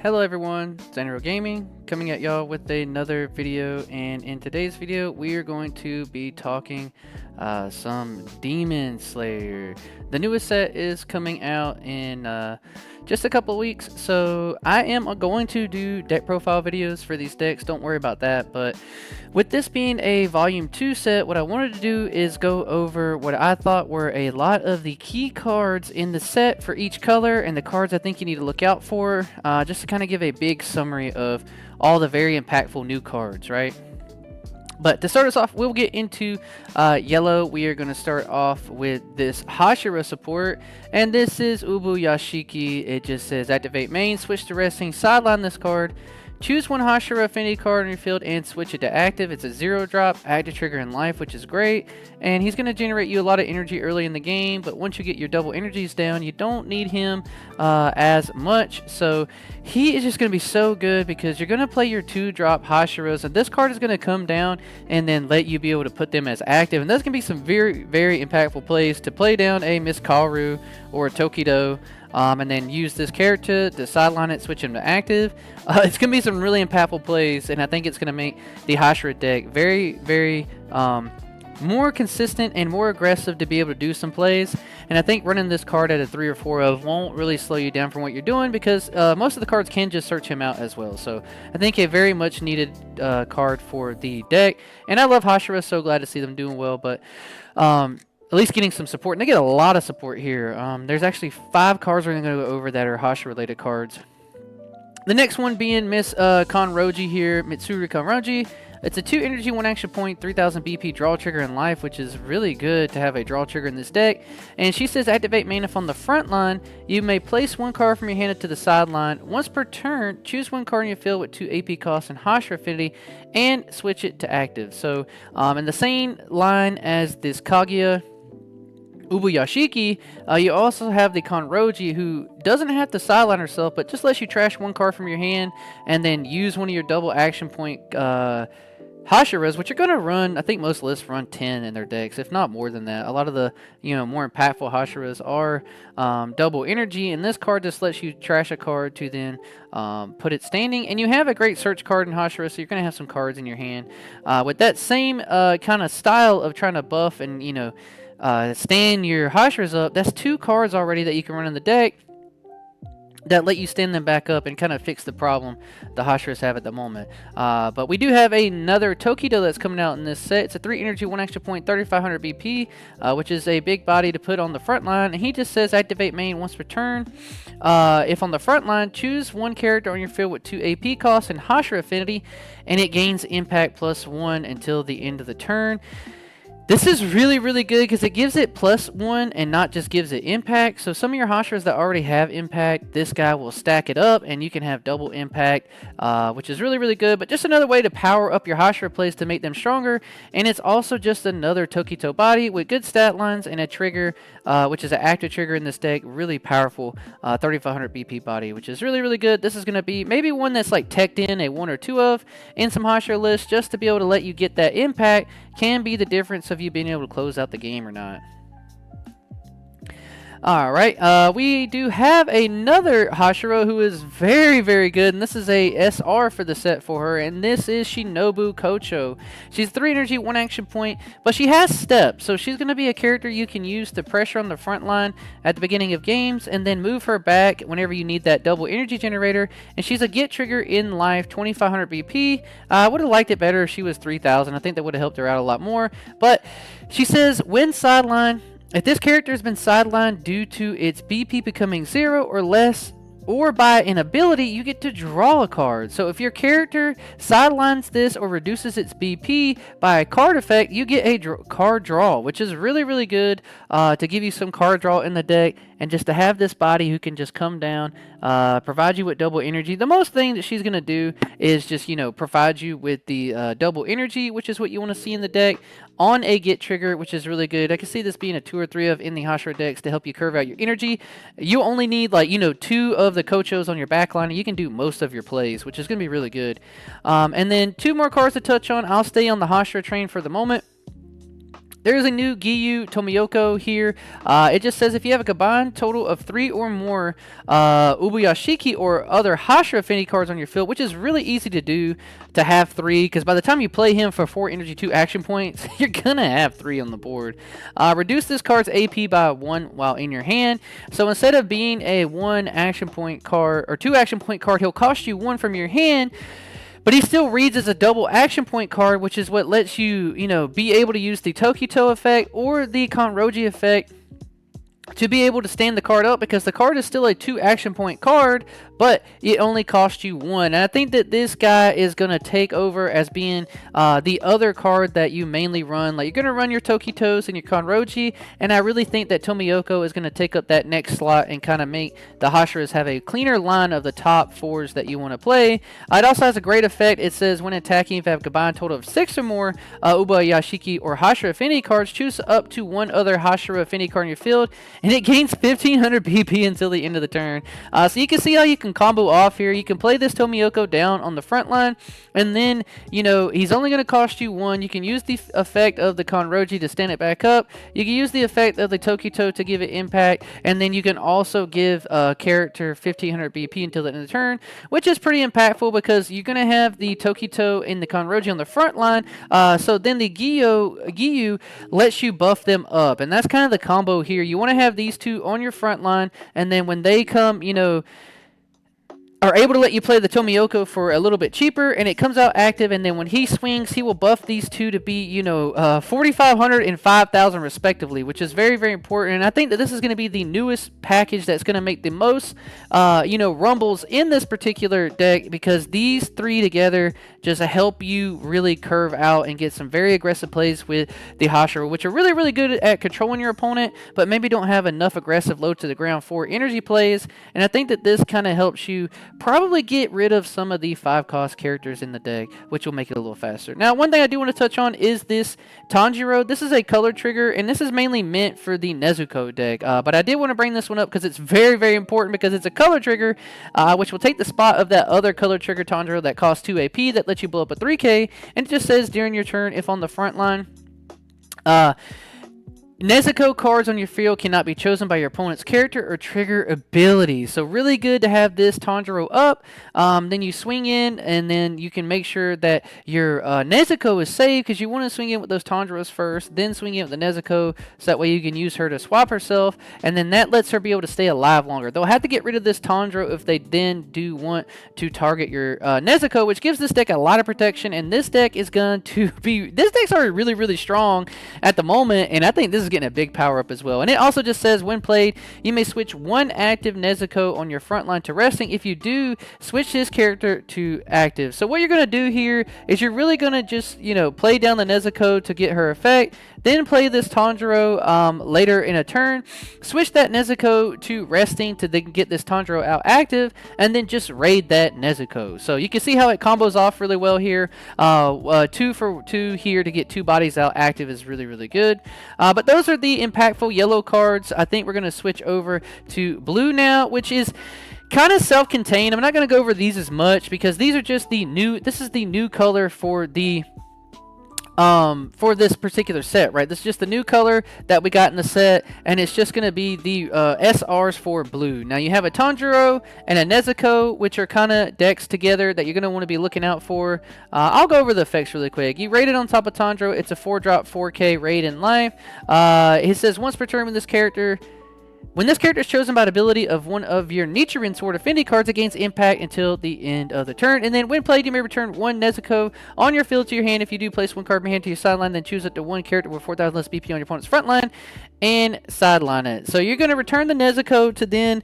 Hello everyone, Tanjiro Gaming coming at y'all with another video, and in today's video we are going to be talking some DemonSlayer. The newest set is coming out in just a couple of weeks, so I am going to do deck profile videos for these decks, don't worry about that. But with this being a Volume 2 set, what I wanted to do is go over what I thought were a lot of the key cards in the set for each color and the cards I think you need to look out for, just to kind of give a big summary of all the very impactful new cards, right? But to start us off, we'll get into yellow. We are going to start off with this Hashira support, and this is Ubuyashiki. It just says activate main, switch to resting, sideline this card. Choose one Hashira affinity card on your field and switch it to active. It's a 0-drop, active trigger in life, which is great. And he's going to generate you a lot of energy early in the game, but once you get your double energies down, you don't need him as much. So he is just going to be so good because you're going to play your 2-drop Hashiras, and this card is going to come down and then let you be able to put them as active. And that's going to be some very, very impactful plays to play down a Miss Kaoru or a Tokido. And then use this character to sideline it, switch him to active. It's going to be some really impactful plays, and I think it's going to make the Hashira deck very, very more consistent and more aggressive to be able to do some plays. And I think running this card at a 3 or 4 of won't really slow you down from what you're doing, because most of the cards can just search him out as well. So I think a very much needed card for the deck. And I love Hashira, so glad to see them doing well. But at least getting some support, and they get a lot of support here. There's actually 5 cards we're going to go over that are Hashira related cards. The next one being Miss Kanroji here, Mitsuru Kanroji. It's a 2 energy, 1 action point, 3000 BP draw trigger in life, which is really good to have a draw trigger in this deck. And she says activate main. If on the front line, you may place 1 card from your hand to the sideline. Once per turn, choose 1 card in your field with 2 AP cost and Hashira affinity and switch it to active. So in the same line as this Kaguya Ubuyashiki, you also have the Kanroji, who doesn't have to sideline herself, but just lets you trash 1 card from your hand and then use one of your double action point Hashiras, which are going to run, I think most lists run 10 in their decks, if not more than that. A lot of the more impactful Hashiras are double energy, and this card just lets you trash a card to then put it standing. And you have a great search card in Hashira, so you're going to have some cards in your hand. With that same kind of style of trying to buff and, stand your Hashiras up, that's 2 cards already that you can run in the deck that let you stand them back up and kind of fix the problem the Hashiras have at the moment. But we do have another Tokido that's coming out in this set. It's a 3 energy, 1 action point, 3500 BP, which is a big body to put on the front line. And he just says activate main once per turn. If on the front line, choose 1 character on your field with 2 AP costs and Hashira affinity, and it gains impact +1 until the end of the turn. This is really, really good because it gives it +1 and not just gives it impact. So some of your Hashiras that already have impact, this guy will stack it up and you can have double impact, which is really, really good. But just another way to power up your Hashira plays to make them stronger. And it's also just another Tokito body with good stat lines and a trigger, which is an active trigger in this deck. Really powerful 3500 BP body, which is really, really good. This is going to be maybe one that's like teched in a 1 or 2 of in some Hashira lists, just to be able to let you get that impact. Can be the difference of you being able to close out the game or not. Alright, we do have another Hashira who is very, very good, and this is a SR for the set for her, and this is Shinobu Kocho. She's 3 energy, 1 action point, but she has steps, so she's going to be a character you can use to pressure on the front line at the beginning of games, and then move her back whenever you need that double energy generator. And she's a get trigger in life, 2500 BP. I would have liked it better if she was 3000. I think that would have helped her out a lot more. But she says, when sideline, if this character has been sidelined due to its BP becoming 0 or less, or by an ability, you get to draw a card. So if your character sidelines this or reduces its BP by a card effect, you get a card draw, which is really, really good to give you some card draw in the deck, and just to have this body who can just come down, provide you with double energy. The most thing that she's going to do is just, provide you with the double energy, which is what you want to see in the deck, on a get trigger, which is really good. I can see this being a 2 or 3 of in the Hashira decks to help you curve out your energy. You only need 2 of the Kochos on your backline, and you can do most of your plays, which is going to be really good. And then 2 more cards to touch on. I'll stay on the Hashira train for the moment. there is a new Giyu Tomiyoko here. It just says if you have a combined total of 3 or more Ubuyashiki or other Hashira affinity cards on your field, which is really easy to do, to have 3, because by the time you play him for 4 energy 2 action points, you're gonna have 3 on the board. Reduce this card's AP by 1 while in your hand. So instead of being a 1 action point card or 2 action point card, he'll cost you 1 from your hand. But he still reads as a double action point card, which is what lets you, be able to use the Tokito effect or the Kanroji effect to be able to stand the card up, because the card is still a 2 action point card, but it only costs you 1. And I think that this guy is going to take over as being the other card that you mainly run. Like, you're going to run your Tokitos and your Kanroji, and I really think that Tomiyoko is going to take up that next slot and kind of make the Hashiras have a cleaner line of the top 4s that you want to play. It also has a great effect. It says when attacking, if you have a combined total of 6 or more Ubuyashiki or Hashira affinity cards, choose up to 1 other Hashira affinity card in your field, and it gains 1500 BP until the end of the turn. So you can see how you can combo off here. You can play this Tomiyoko down on the front line, and then, he's only going to cost you 1. You can use the effect of the Kanroji to stand it back up. You can use the effect of the Tokito to give it impact, and then you can also give a character 1500 BP until the end of the turn, which is pretty impactful because you're going to have the Tokito and the Kanroji on the front line. So then the Giyu lets you buff them up, and that's kind of the combo here. You want to have these 2 on your front line, and then when they come, are able to let you play the Tomiyoko for a little bit cheaper, and it comes out active, and then when he swings, he will buff these 2 to be, 4,500 and 5,000 respectively, which is very, very important. And I think that this is going to be the newest package that's going to make the most, rumbles in this particular deck, because these 3 together just help you really curve out and get some very aggressive plays with the Hashira, which are really, really good at controlling your opponent, but maybe don't have enough aggressive low to the ground for energy plays. And I think that this kind of helps you probably get rid of some of the 5-cost characters in the deck, which will make it a little faster. Now, one thing I do want to touch on is this Tanjiro. This is a color trigger, and this is mainly meant for the Nezuko deck, but I did want to bring this one up because it's very, very important, because it's a color trigger, which will take the spot of that other color trigger Tanjiro that costs 2 AP that lets you blow up a 3k, and it just says during your turn, if on the front line, Nezuko cards on your field cannot be chosen by your opponent's character or trigger abilities. So really good to have this Tanjiro up. Then you swing in, and then you can make sure that your Nezuko is safe, because you want to swing in with those Tanjiros first, then swing in with the Nezuko, so that way you can use her to swap herself, and then that lets her be able to stay alive longer. They'll have to get rid of this Tanjiro if they then do want to target your Nezuko, which gives this deck a lot of protection, and this deck is going to be... This deck's already really, really strong at the moment, and I think this is getting a big power up as well. And it also just says when played, you may switch 1 active Nezuko on your front line to resting. If you do, switch this character to active. So what you're going to do here is you're really going to just, play down the Nezuko to get her effect, then play this Tanjiro later in a turn, switch that Nezuko to resting to then get this Tanjiro out active, and then just raid that Nezuko. So you can see how it combos off really well here. 2 for 2 here to get 2 bodies out active is really, really good. But those are the impactful yellow cards. I think we're going to switch over to blue now, which is kind of self-contained. I'm not going to go over these as much because these are just the new... This is the new color for the... for this particular set, right? This is just the new color that we got in the set, and it's just going to be the SRs for blue. Now, you have a Tanjiro and a Nezuko, which are kind of decks together that you're going to want to be looking out for. I'll go over the effects really quick. You raid it on top of Tanjiro. It's a 4-drop 4k raid in life. It says once per turn with this character... When this character is chosen by the ability of one of your Nichiren Sword Affinity cards, it gains impact until the end of the turn. And then when played, you may return 1 Nezuko on your field to your hand. If you do, place 1 card from your hand to your sideline, then choose up to 1 character with 4,000 less BP on your opponent's front line and sideline it. So you're going to return the Nezuko to then...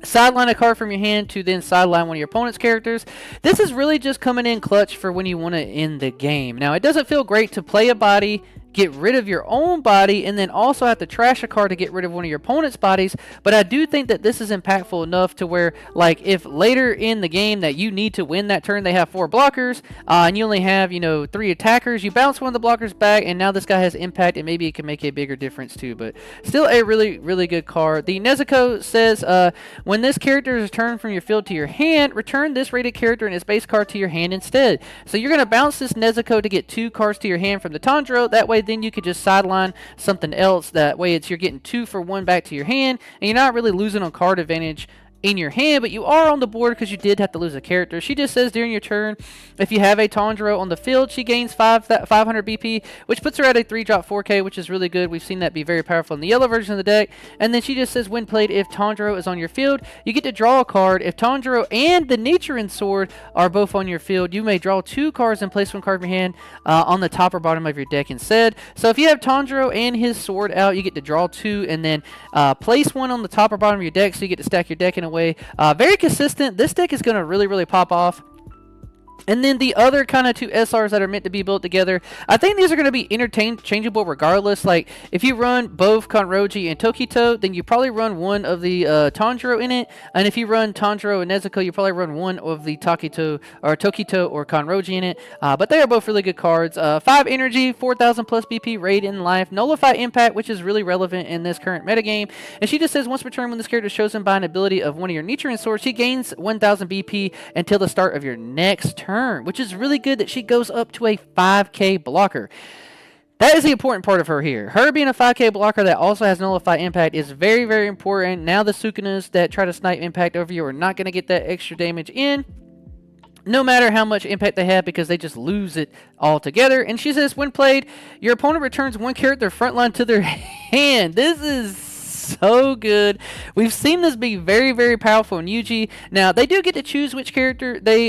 sideline a card from your hand to then sideline one of your opponent's characters. This is really just coming in clutch for when you want to end the game. Now, it doesn't feel great to play a body, get rid of your own body and then also have to trash a card to get rid of one of your opponent's bodies. But I do think that this is impactful enough to where, like, if later in the game that you need to win that turn, they have 4 blockers, and you only have, you know, 3 attackers, you bounce one of the blockers back, and now this guy has impact, and maybe it can make a bigger difference too. But still a really, really good card. The Nezuko says, when this character is returned from your field to your hand, return this rated character and its base card to your hand instead. So you're going to bounce this Nezuko to get 2 cards to your hand from the Tanjiro. That way then you could just sideline something else. That way you're getting 2 for 1 back to your hand, and you're not really losing on card advantage in your hand, but you are on the board because you did have to lose a character. She just says during your turn, if you have a Tanjiro on the field, she gains 500 BP, which puts her at a 3-drop 4K, which is really good. We've seen that be very powerful in the yellow version of the deck. And then she just says, when played, if Tanjiro is on your field, you get to draw a card. If Tanjiro and the Nichiren sword are both on your field, you may draw 2 cards and place 1 card from your hand on the top or bottom of your deck instead. So if you have Tanjiro and his sword out, you get to draw 2 and then place 1 on the top or bottom of your deck, so you get to stack your deck in a way. Very consistent. This deck is going to really pop off. And then the other kind of 2 SRs that are meant to be built together, I think these are going to be interchangeable regardless. Like, if you run both Kanroji and Tokito, then you probably run one of the Tanjiro in it. And if you run Tanjiro and Nezuko, you probably run one of the Tokito or Kanroji in it. But they are both really good cards. 5 energy, 4,000 plus BP, raid in life, nullify impact, which is really relevant in this current metagame. And she just says, once per turn, when this character is chosen by an ability of one of your Nichiren swords, she gains 1,000 BP until the start of your next turn, which is really good that she goes up to a 5K blocker. That is the important part of her here. Her being a 5K blocker that also has nullify impact is very important. Now the Sukunas that try to snipe impact over you are not going to get that extra damage in, no matter how much impact they have, because they just lose it altogether. And she says, when played, your opponent returns 1 character frontline to their hand. This is so good. We've seen this be very powerful in Yuji. Now, they do get to choose which character they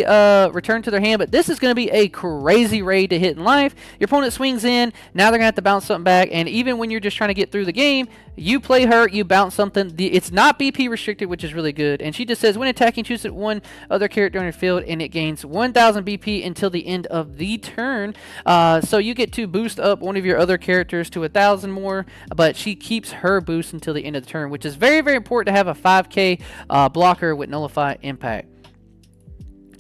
return to their hand, but this is going to be a crazy raid to hit in life. Your opponent swings in, now they're going to have to bounce something back, and even when you're just trying to get through the game, you play her, you bounce something. It's not BP restricted, which is really good. And she just says, when attacking, choose one other character on your field, and it gains 1,000 BP until the end of the turn. So you get to boost up one of your other characters to 1,000 more, but she keeps her boost until the end of the turn, which is very important to have a 5K blocker with nullify impact.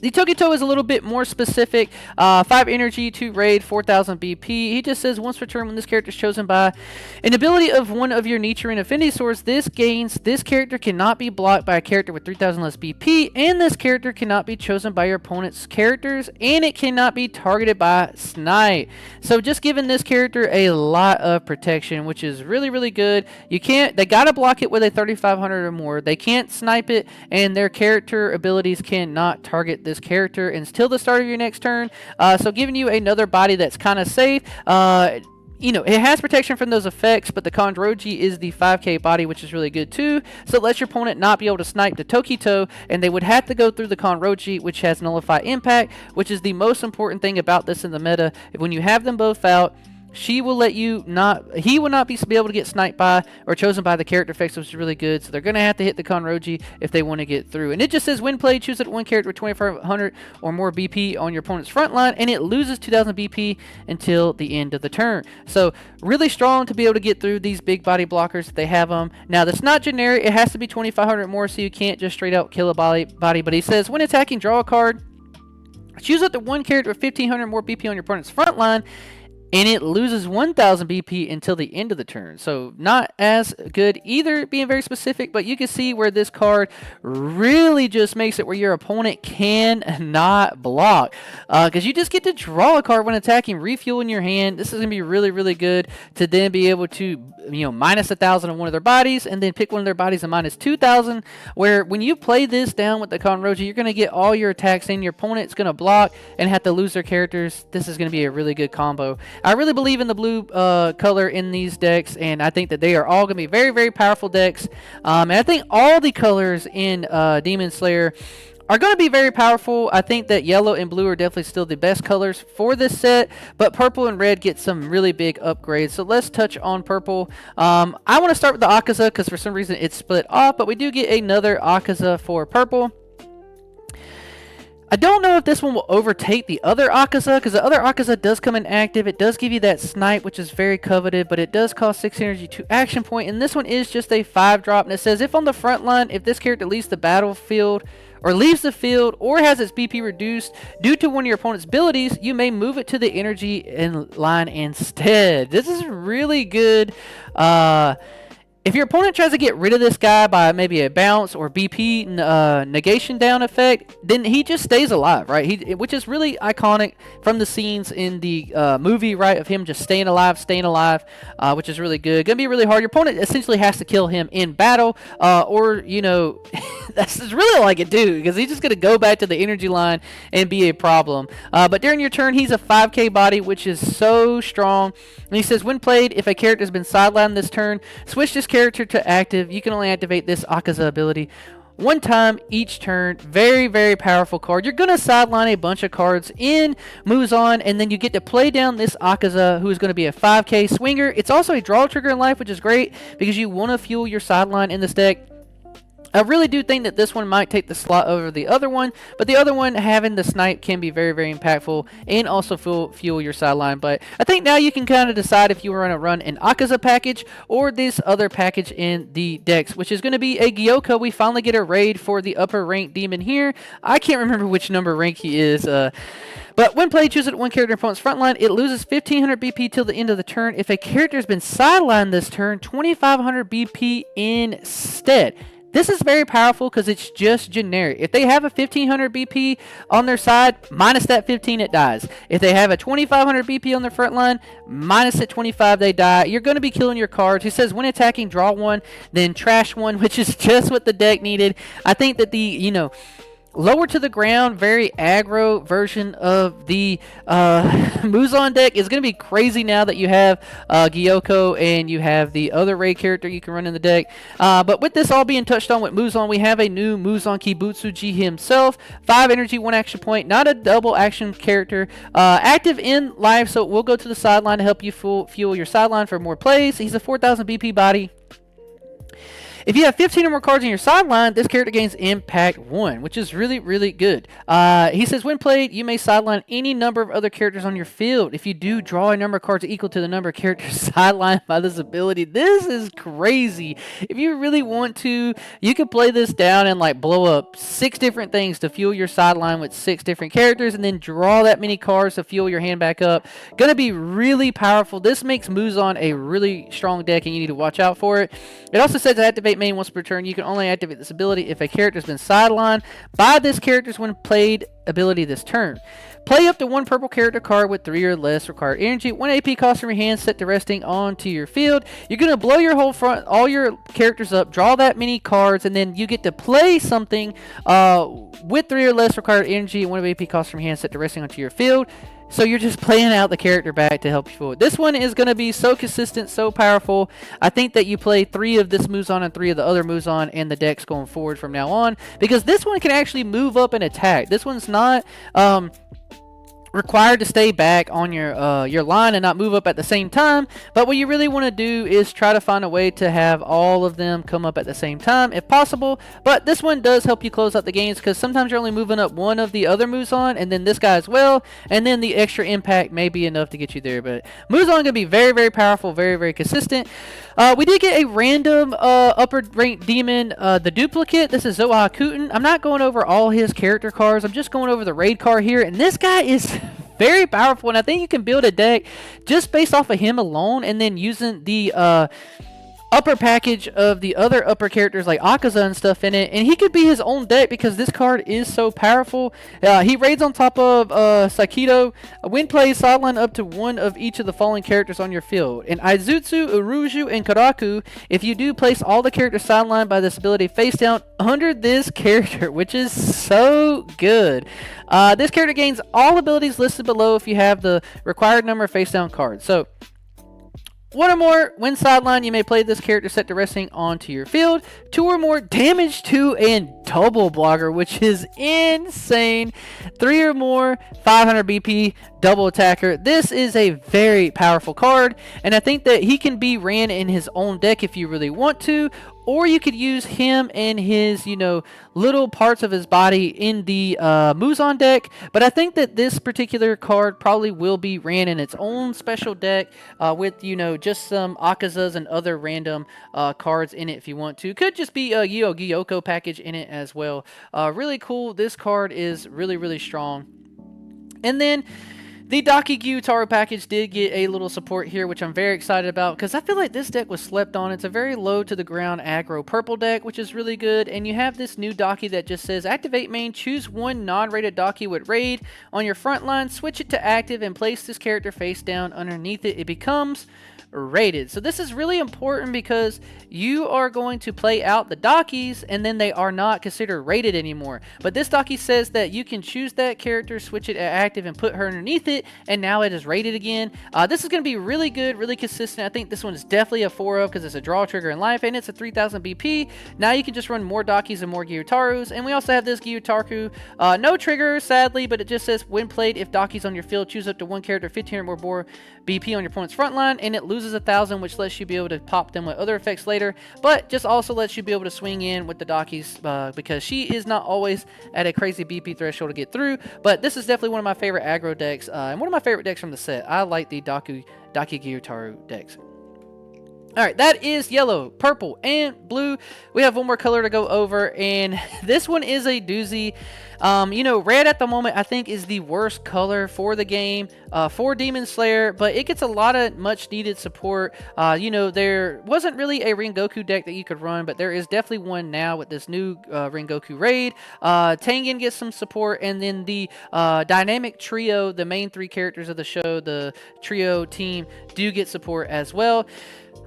The Tokito is a little bit more specific. 5 energy, 2 raid, 4,000 BP. He just says, once per turn, when this character is chosen by an ability of one of your Nichiren Affinity Swords, this character cannot be blocked by a character with 3,000 less BP, and this character cannot be chosen by your opponent's characters, and it cannot be targeted by snipe. So just giving this character a lot of protection, which is really good. They gotta block it with a 3,500 or more. They can't snipe it, and their character abilities cannot target this character until the start of your next turn. So giving you another body that's kind of safe. You know, it has protection from those effects, but the Kanroji is the 5K body, which is really good too. So it lets your opponent not be able to snipe the Tokito, and they would have to go through the Kanroji, which has nullify impact, which is the most important thing about this in the meta. When you have them both out, he will not be able to get sniped by or chosen by the character effects, which is really good. So they're going to have to hit the Kanroji if they want to get through. And it just says, when played, choose one character with 2,500 or more BP on your opponent's front line, and it loses 2,000 BP until the end of the turn. So really strong to be able to get through these big body blockers if they have them. Now, that's not generic. It has to be 2,500 more, so you can't just straight out kill a body. But he says, when attacking, draw a card. Choose up to 1 character with 1,500 more BP on your opponent's front line, and it loses 1,000 BP until the end of the turn. So not as good either, being very specific, but you can see where this card really just makes it where your opponent cannot block. Because you just get to draw a card when attacking, refuel in your hand. This is going to be really good to then be able to, you know, minus 1,000 on one of their bodies, and then pick one of their bodies and minus 2,000, where when you play this down with the Kanroji, you're going to get all your attacks in. Your opponent's going to block and have to lose their characters. This is going to be a really good combo. I really believe in the blue color in these decks, and I think that they are all going to be very powerful decks. And I think all the colors in DemonSlayer are going to be very powerful. I think that yellow and blue are definitely still the best colors for this set, but purple and red get some really big upgrades. So let's touch on purple. I want to start with the Akaza because for some reason it's split off, but we do get another Akaza for purple. I don't know if this one will overtake the other Akaza, because the other Akaza does come in active. It does give you that snipe, which is very coveted, but it does cost 6 energy to action point, and this one is just a 5-drop, and it says if on the front line, if this character leaves the battlefield, or leaves the field, or has its BP reduced due to one of your opponent's abilities, you may move it to the energy line instead. This is really good. If your opponent tries to get rid of this guy by maybe a bounce or BP negation down effect, then he just stays alive, right? Which is really iconic from the scenes in the movie, right? Of him just staying alive, which is really good. Gonna be really hard. Your opponent essentially has to kill him in battle, or, you know, that's really all I can do, because he's just gonna go back to the energy line and be a problem. But during your turn, he's a 5k body, which is so strong. And he says, when played, if a character has been sidelined this turn, switch this character to active. You can only activate this Akaza ability one time each turn. Very, very powerful card. You're going to sideline a bunch of cards in Muzan, and then you get to play down this Akaza, who is going to be a 5k swinger. It's also a draw trigger in life, which is great because you want to fuel your sideline in this deck. I really do think that this one might take the slot over the other one, but the other one, having the snipe, can be very, very impactful and also fuel your sideline. But I think now you can kind of decide if you want to run an Akaza package or this other package in the decks, which is going to be a Gyoko. We finally get a raid for the upper rank demon here. I can't remember which number rank he is. But when played, choose it one character in opponent's front line. It loses 1500 BP till the end of the turn. If a character has been sidelined this turn, 2500 BP instead. This is very powerful because it's just generic. If they have a 1500 BP on their side, minus that 15, it dies. If they have a 2500 BP on their front line, minus that 25, they die. You're going to be killing your cards. He says when attacking, draw one, then trash one, which is just what the deck needed. I think that the, you know, lower to the ground, very aggro version of the Muzan deck is going to be crazy now that you have Gyoko and you have the other raid character you can run in the deck. But with this all being touched on with Muzan, we have a new Muzan Kibutsuji himself. 5 energy, 1 action point, not a double action character. Active in life, so it will go to the sideline to help you fuel your sideline for more plays. He's a 4000 BP body. If you have 15 or more cards in your sideline, this character gains Impact 1, which is really, really good. He says, when played, you may sideline any number of other characters on your field. If you do, draw a number of cards equal to the number of characters sidelined by this ability. This is crazy. If you really want to, you can play this down and like blow up 6 different things to fuel your sideline with 6 different characters, and then draw that many cards to fuel your hand back up. Gonna be really powerful. This makes Muzan a really strong deck, and you need to watch out for it. It also says to activate main once per turn. You can only activate this ability if a character has been sidelined by this character's when played ability this turn. Play up to 1 purple character card with 3 or less required energy. 1 AP cost from your hand set to resting onto your field. You're going to blow your whole front, all your characters up, draw that many cards, and then you get to play something with 3 or less required energy. 1 AP cost from your hand set to resting onto your field. So you're just playing out the character back to help you forward. This one is going to be so consistent, so powerful. I think that you play 3 of this Muzan and 3 of the other Muzan in the decks going forward from now on, because this one can actually move up and attack. This one's not required to stay back on your line and not move up at the same time. But what you really want to do is try to find a way to have all of them come up at the same time if possible. But this one does help you close out the games, because sometimes you're only moving up 1 of the other Muzan and then this guy as well, and then the extra impact may be enough to get you there. But Muzan gonna be very, very powerful, very, very consistent. We did get a random upper rank demon, the duplicate. This is Zoha Kuten. I'm not going over all his character cards. I'm just going over the raid card here, and this guy is very powerful, and I think you can build a deck just based off of him alone, and then using the upper package of the other upper characters like Akaza and stuff in it, and he could be his own deck because this card is so powerful. He raids on top of Sakido. When played, sideline up to 1 of each of the following characters on your field. In Aizutsu, Uruju, and Karaku, if you do, place all the characters sidelined by this ability face down under this character, which is so good. This character gains all abilities listed below if you have the required number of face down cards. So 1 or more, when sideline, you may play this character set to resting onto your field. 2 or more, damage to and double blocker, which is insane. 3 or more, 500 BP, double attacker. This is a very powerful card, and I think that he can be ran in his own deck if you really want to, or you could use him and his, little parts of his body in the Muzan deck. But I think that this particular card probably will be ran in its own special deck with, just some Akazas and other random cards in it if you want to. Could just be a Gyoko package in it as well. Really cool. This card is really, really strong. And then the Daki Gyutaro package did get a little support here, which I'm very excited about because I feel like this deck was slept on. It's a very low to the ground aggro purple deck, which is really good. And you have this new Daki that just says activate main, choose one non-rated Daki with raid on your front line, switch it to active, and place this character face down. Underneath it, it becomes rated. So this is really important because you are going to play out the Dakis and then they are not considered rated anymore. But this Daki says that you can choose that character, switch it to active, and put her underneath it, and now it is rated again. This is going to be really good, really consistent. I think this one is definitely a 4 of because it's a draw trigger in life and it's a 3000 BP. Now you can just run more Dakis and more Gyutarus. And we also have this Gyutaru, no trigger sadly, but it just says when played, if Daki's on your field, choose up to one character 1500 or more BP on your opponent's front line, and it loses 1000, which lets you be able to pop them with other effects later, but just also lets you be able to swing in with the Dakis because she is not always at a crazy BP threshold to get through. But this is definitely one of my favorite aggro decks and one of my favorite decks from the set. I like the Daki Gyutaro decks. Alright, that is yellow, purple, and blue. We have one more color to go over, and this one is a doozy. Red at the moment I think is the worst color for the game for Demon Slayer, but it gets a lot of much needed support. There wasn't really a Rengoku deck that you could run, but there is definitely one now with this new Rengoku raid. Tengen gets some support, and then the dynamic trio, the main 3 characters of the show, the trio team, do get support as well.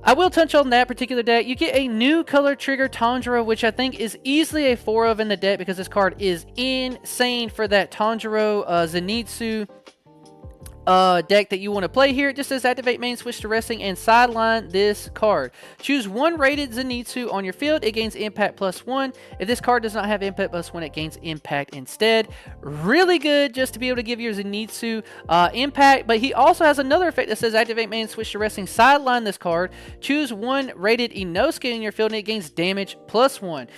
I will touch on that particular deck. You get a new color trigger Tanjiro, which I think is easily a 4 of in the deck because this card is insane for that Tanjiro Zenitsu deck that you want to play here. It just says activate main, switch to resting, and sideline this card. Choose one rated Zenitsu on your field. It gains impact +1. If this card does not have impact +1, it gains impact instead. Really good just to be able to give your Zenitsu impact, but he also has another effect that says activate main, switch to resting, sideline this card. Choose one rated Inosuke in your field, and it gains damage +1.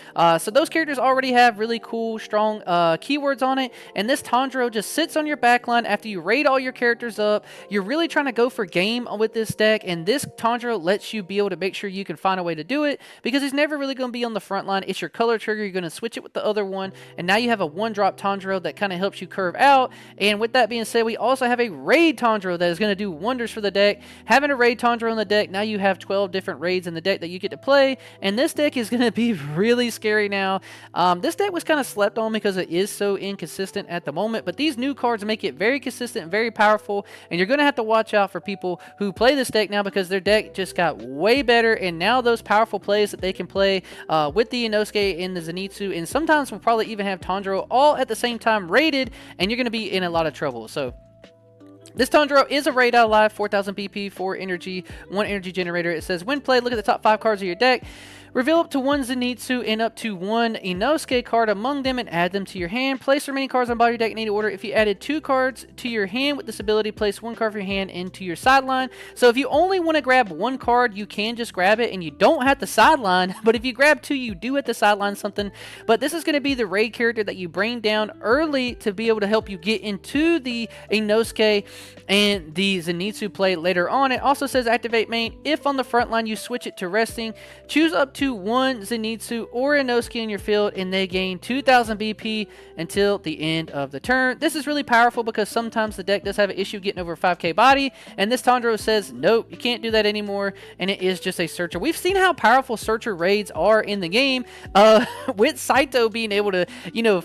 So those characters already have really cool, strong keywords on it, and this Tanjiro just sits on your backline after you raid all your characters up. You're really trying to go for game with this deck, and this Tanjiro lets you be able to make sure you can find a way to do it because he's never really going to be on the front line. It's your color trigger. You're going to switch it with the other one, and now you have a 1-drop Tanjiro that kind of helps you curve out. And with that being said, we also have a raid Tanjiro that is going to do wonders for the deck. Having a raid Tanjiro in the deck, now you have 12 different raids in the deck that you get to play, and this deck is going to be really scary now. This deck was kind of slept on because it is so inconsistent at the moment, but these new cards make it very consistent and very powerful. And you're going to have to watch out for people who play this deck now because their deck just got way better, and now those powerful plays that they can play with the Inosuke and the Zenitsu, and sometimes we'll probably even have Tanjiro all at the same time rated, and you're going to be in a lot of trouble. So this Tanjiro is a raid out live, 4000 BP, 4 energy, 1 energy generator. It says when played, look at the top 5 cards of your deck. Reveal up to 1 Zenitsu and up to 1 Inosuke card among them and add them to your hand. Place the remaining cards on bottom of your deck in any order. If you added 2 cards to your hand with this ability, place 1 card from your hand into your sideline. So if you only want to grab 1 card, you can just grab it and you don't have to sideline. But if you grab 2, you do have to sideline something. But this is going to be the raid character that you bring down early to be able to help you get into the Inosuke and the Zenitsu play later on. It also says activate main. If on the front line you switch it to resting, choose up to 1 Zenitsu or Inosuke in your field, and they gain 2000 BP until the end of the turn. This is really powerful because sometimes the deck does have an issue getting over 5k body, and this Tanjiro says nope, you can't do that anymore, and it is just a searcher. We've seen how powerful searcher raids are in the game with Saito being able to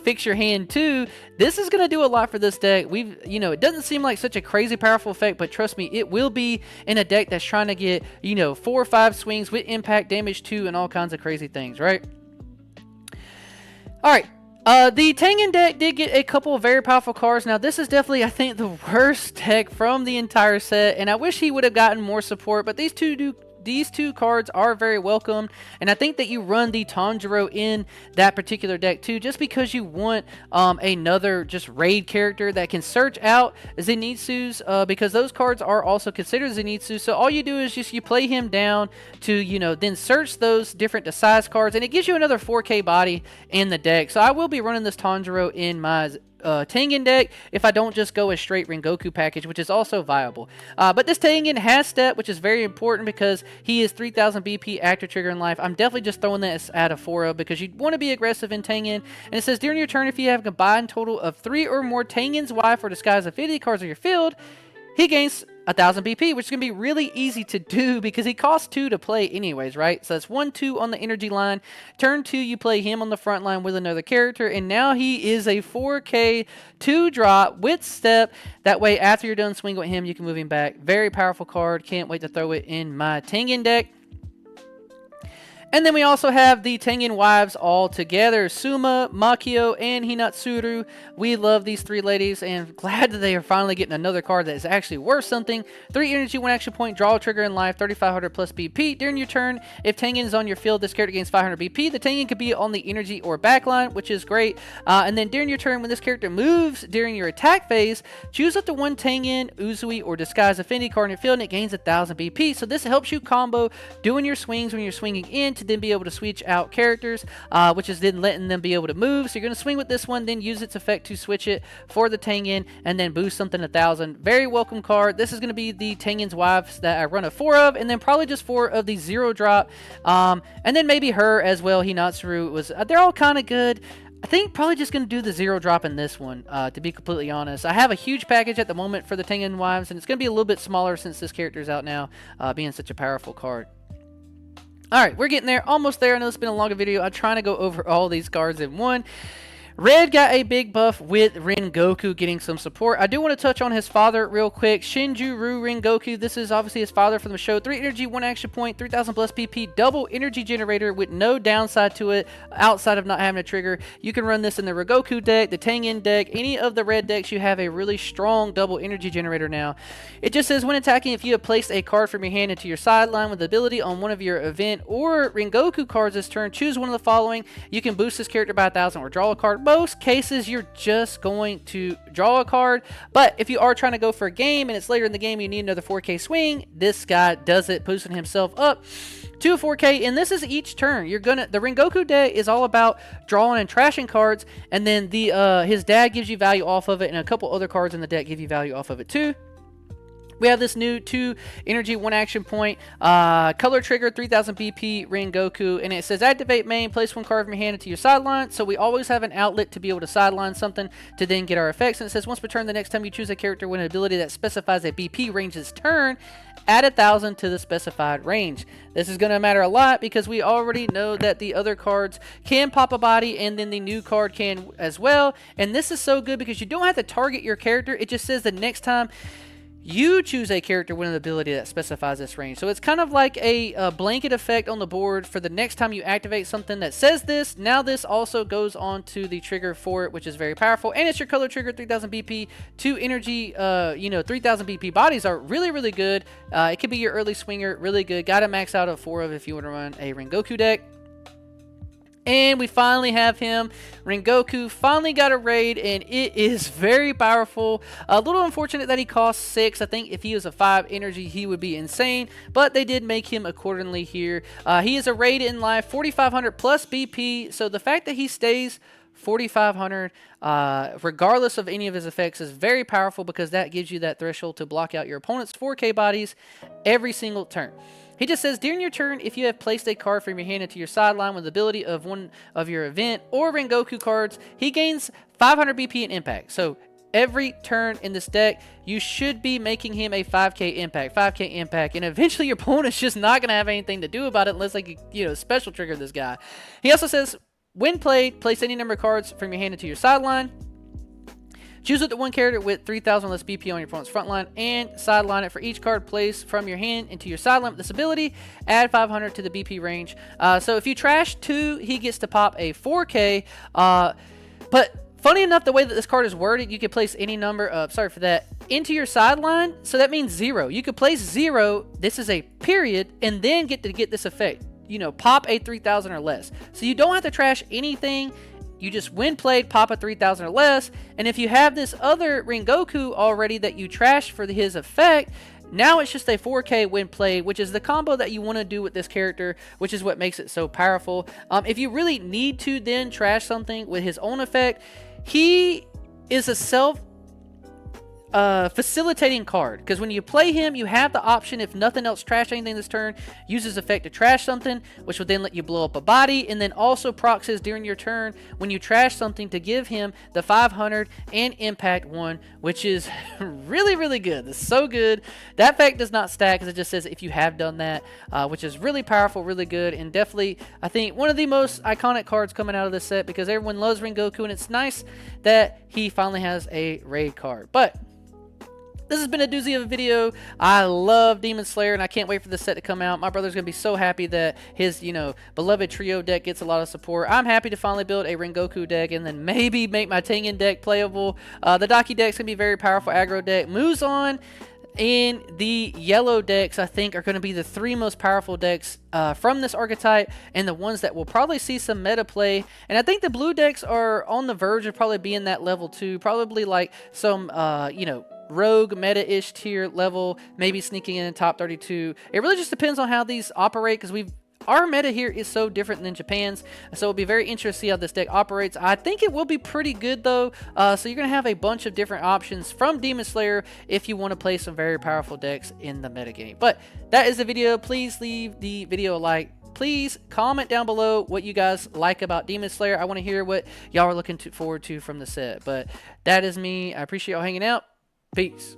fix your hand too. This is going to do a lot for this deck. It doesn't seem like such a crazy powerful effect, but trust me, it will be in a deck that's trying to get 4 or 5 swings with impact, damage 2, and all kinds of crazy things, right? All right. The Tengen deck did get a couple of very powerful cards. Now, this is definitely, I think, the worst deck from the entire set, and I wish he would have gotten more support, but these two these two cards are very welcome, and I think that you run the Tanjiro in that particular deck too, just because you want another just raid character that can search out Zenitsu's, because those cards are also considered Zenitsu. So all you do is just you play him down to, you know, then search those different size cards, and it gives you another 4K body in the deck. So I will be running this Tanjiro in my Tengen deck if I don't just go a straight Rengoku package, which is also viable. But this Tengen has step, which is very important because he is 3000 BP active trigger in life. I'm definitely just throwing this at a 4 because you want to be aggressive in Tengen. And it says during your turn, if you have a combined total of 3 or more Tengen's Y for disguise affinity cards on your field, he gains 1000 BP, which is going to be really easy to do because he costs 2 to play anyways, right? So that's 1-2 on the energy line. Turn 2, you play him on the front line with another character, and now he is a 4K 2-drop with step. That way, after you're done swinging with him, you can move him back. Very powerful card. Can't wait to throw it in my Tengen deck. And then we also have the Tengen wives all together, Suma, Makio, and Hinatsuru. We love these 3 ladies, and glad that they are finally getting another card that is actually worth something. 3 energy, 1 action point, draw a trigger in life, 3500 plus BP. During your turn, if Tengen is on your field, this character gains 500 BP. The Tengen could be on the energy or backline, which is great. And then during your turn, when this character moves during your attack phase, choose up to 1 Tengen, Uzui, or Disguise Affinity card in your field, and it gains 1000 BP. So this helps you combo doing your swings when you're swinging in to then be able to switch out characters, which is then letting them be able to move. So you're going to swing with this one, then use its effect to switch it for the Tengen, and then boost something 1000. Very welcome card. This is going to be the Tengen's wives that I run a 4 of, and then probably just 4 of the 0-drop, and then maybe her as well. Hinatsuru was, they're all kind of good. I think probably just going to do the 0-drop in this one, to be completely honest. I have a huge package at the moment for the Tengen wives, and it's going to be a little bit smaller since this character is out now, being such a powerful card. Alright, we're getting there. Almost there. I know it's been a longer video. I'm trying to go over all these cards in one. Red got a big buff with Rengoku getting some support. I do want to touch on his father real quick. Shinjuru Rengoku. This is obviously his father from the show. 3 energy, 1 action point, 3000 plus PP, double energy generator with no downside to it outside of not having a trigger. You can run this in the Rengoku deck, the Tengen deck, any of the red decks. You have a really strong double energy generator now. It just says when attacking, if you have placed a card from your hand into your sideline with the ability on one of your event or Rengoku cards this turn, choose one of the following. You can boost this character by 1000 or draw a card. Most cases you're just going to draw a card, but if you are trying to go for a game and it's later in the game, you need another 4K swing, this guy does it, boosting himself up to 4K, and this is each turn. The Rengoku deck is all about drawing and trashing cards, and then his dad gives you value off of it, and a couple other cards in the deck give you value off of it too. We have this new 2 energy, 1 action point, color trigger, 3000 BP Rengoku, and it says activate main, place 1 card from your hand into your sideline. So we always have an outlet to be able to sideline something to then get our effects. And it says once per turn, the next time you choose a character with an ability that specifies a BP range this turn, add 1000 to the specified range. This is going to matter a lot because we already know that the other cards can pop a body, and then the new card can as well. And this is so good because you don't have to target your character. It just says the next time you choose a character with an ability that specifies this range. So it's kind of like a blanket effect on the board for the next time you activate something that says this. Now this also goes on to the trigger for it, which is very powerful. And it's your color trigger, 3000 BP, 2 energy, 3000 BP bodies are really, really good. It could be your early swinger, really good. Got to max out of 4 of if you want to run a Rengoku deck. And we finally have him. Rengoku finally got a raid, and it is very powerful. A little unfortunate that he costs 6. I think if he was a 5 energy, he would be insane. But they did make him accordingly here. He is a raid in life, 4500 plus BP. So the fact that he stays 4500 regardless of any of his effects is very powerful because that gives you that threshold to block out your opponent's 4K bodies every single turn. He just says, during your turn, if you have placed a card from your hand into your sideline with the ability of one of your event or Rengoku cards, he gains 500 BP in impact. So every turn in this deck, you should be making him a 5K impact, and eventually your opponent's just not going to have anything to do about it unless they can, special trigger this guy. He also says, when played, place any number of cards from your hand into your sideline. Choose up to 1 character with 3000 less BP on your opponent's front line and sideline it for each card placed from your hand into your sideline with this ability. Add 500 to the BP range. So if you trash 2, he gets to pop a 4K. But funny enough, the way that this card is worded, you can place any number of, sorry for that, into your sideline, so that means 0. You could place 0, this is a period, and then get this effect. You know, pop a 3,000 or less. So you don't have to trash anything. You just, when played, pop a 3,000 or less. And if you have this other Rengoku already that you trashed for his effect, now it's just a 4K when played, which is the combo that you want to do with this character, which is what makes it so powerful. If you really need to then trash something with his own effect, he is a facilitating card, because when you play him, you have the option, if nothing else, trash anything this turn, use his effect to trash something, which will then let you blow up a body, and then also procs his during your turn when you trash something to give him the 500 and impact 1, which is really, really good. It's so good. That effect does not stack, because it just says if you have done that, which is really powerful, really good, and definitely, I think, one of the most iconic cards coming out of this set, because everyone loves Rengoku, and it's nice that he finally has a raid card. But this has been a doozy of a video. I love DemonSlayer, and I can't wait for the set to come out. My brother's going to be so happy that his, beloved trio deck gets a lot of support. I'm happy to finally build a Rengoku deck and then maybe make my Tengen deck playable. The Daki deck's going to be a very powerful aggro deck. Muzan and the yellow decks, I think, are going to be the 3 most powerful decks from this archetype, and the ones that will probably see some meta play. And I think the blue decks are on the verge of probably being that level too. Probably like some, rogue meta-ish tier level, maybe sneaking in top 32. It really just depends on how these operate, because our meta here is so different than Japan's, so it'll be very interesting to see how this deck operates. I think it will be pretty good though, so you're going to have a bunch of different options from DemonSlayer if you want to play some very powerful decks in the metagame. But that is the video. Please leave the video a like. Please comment down below what you guys like about DemonSlayer. I want to hear what y'all are looking forward to from the set. But that is me. I appreciate y'all hanging out. Peace.